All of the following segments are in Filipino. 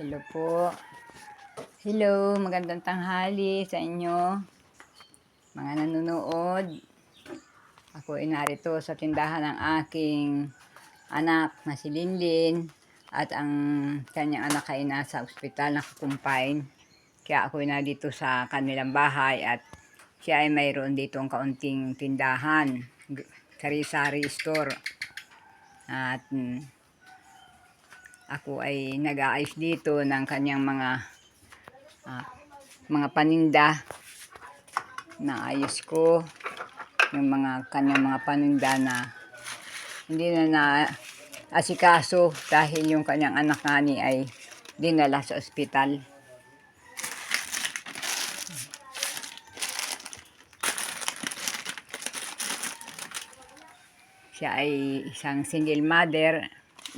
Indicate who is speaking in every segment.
Speaker 1: Hello po. Hello, magandang tanghali sa inyo, mga nanonood. Ako ay narito sa tindahan ng aking anak na si Linlin at ang kanyang anak ay nasa ospital, nakakumpine. Kaya ako ay nandito sa kanilang bahay at siya ay mayroon ditong kaunting tindahan, sari-sari store. At ako ay nag-aayos dito ng kanyang mga paninda. Naayos ko yung kanyang mga paninda na hindi na asikaso dahil yung kanyang anak nga ni ay dinala sa ospital. Siya ay isang single mother,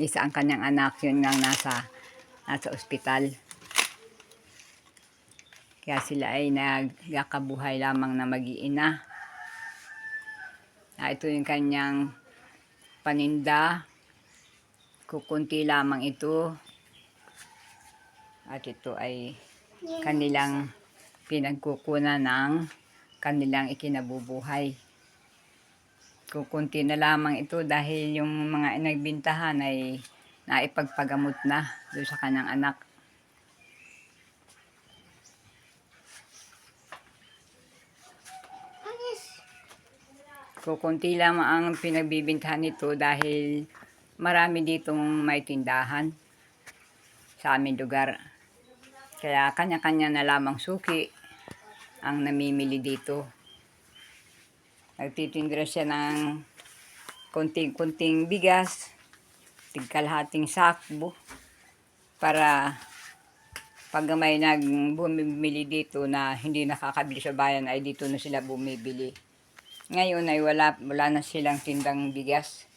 Speaker 1: isa ang kanyang anak, yun nga nasa ospital. Kaya sila ay nagkakabuhay lamang na mag-iina. Ito yung kanyang paninda. Kukunti lamang ito. At ito ay kanilang pinagkukunan ng kanilang ikinabubuhay. Kukunti na lamang ito dahil yung mga nagbintahan ay naipagpagamot na doon sa kanyang anak. Kukunti lamang ang pinagbibintahan nito dahil marami ditong may tindahan sa aming lugar. Kaya kanya-kanya na lamang suki ang namimili dito. Nagtitindera siya ng kunting-kunting bigas, tigkalahating sakbo, para pag may bumibili dito na hindi nakakabili sa bayan ay dito na sila bumibili. Ngayon ay wala na silang tindang bigas.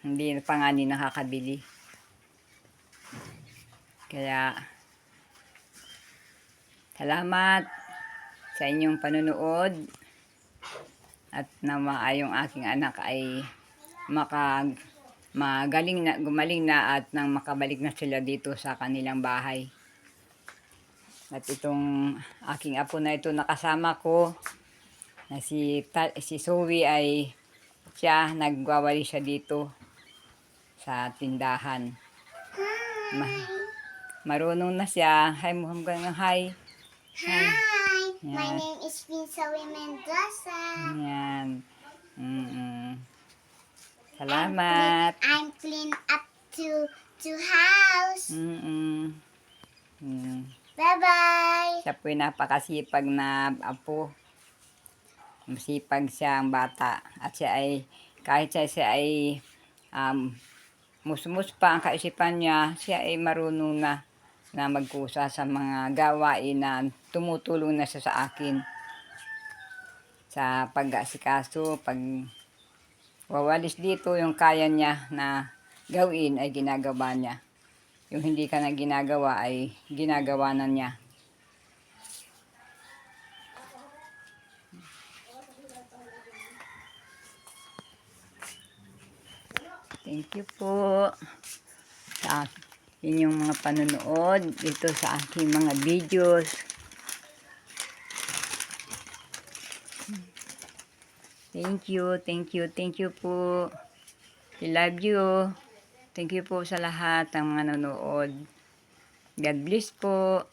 Speaker 1: Hindi pa nga ni nakakabili. Kaya salamat sa inyong panonood at na maayong aking anak ay gumaling na at nang makabalik na sila dito sa kanilang bahay. At itong aking apo na ito nakasama ko na si Zoe ay siya, nagwawali siya dito sa tindahan. Marunong na siya. Hi, hanggang hi.
Speaker 2: Hi, my name is Zoe Mendoza.
Speaker 1: Yan. Salamat.
Speaker 2: I'm clean up to house. Bye-bye.
Speaker 1: Siya po'y napakasipag na apo. Masipag siya ang bata. At siya ay, kahit siya ay musmus pa ang kaisipan niya, siya ay marunong na magkusa sa mga gawain na tumutulong na siya sa akin. Sa pag-asikaso, pag wawalis dito, yung kaya niya na gawin ay ginagawa niya. Yung hindi ka na ginagawa ay ginagawa na niya. Thank you po sa inyong mga panonood dito sa aking mga videos. Thank you po. I love you. Thank you po sa lahat ng mga nanonood. God bless po.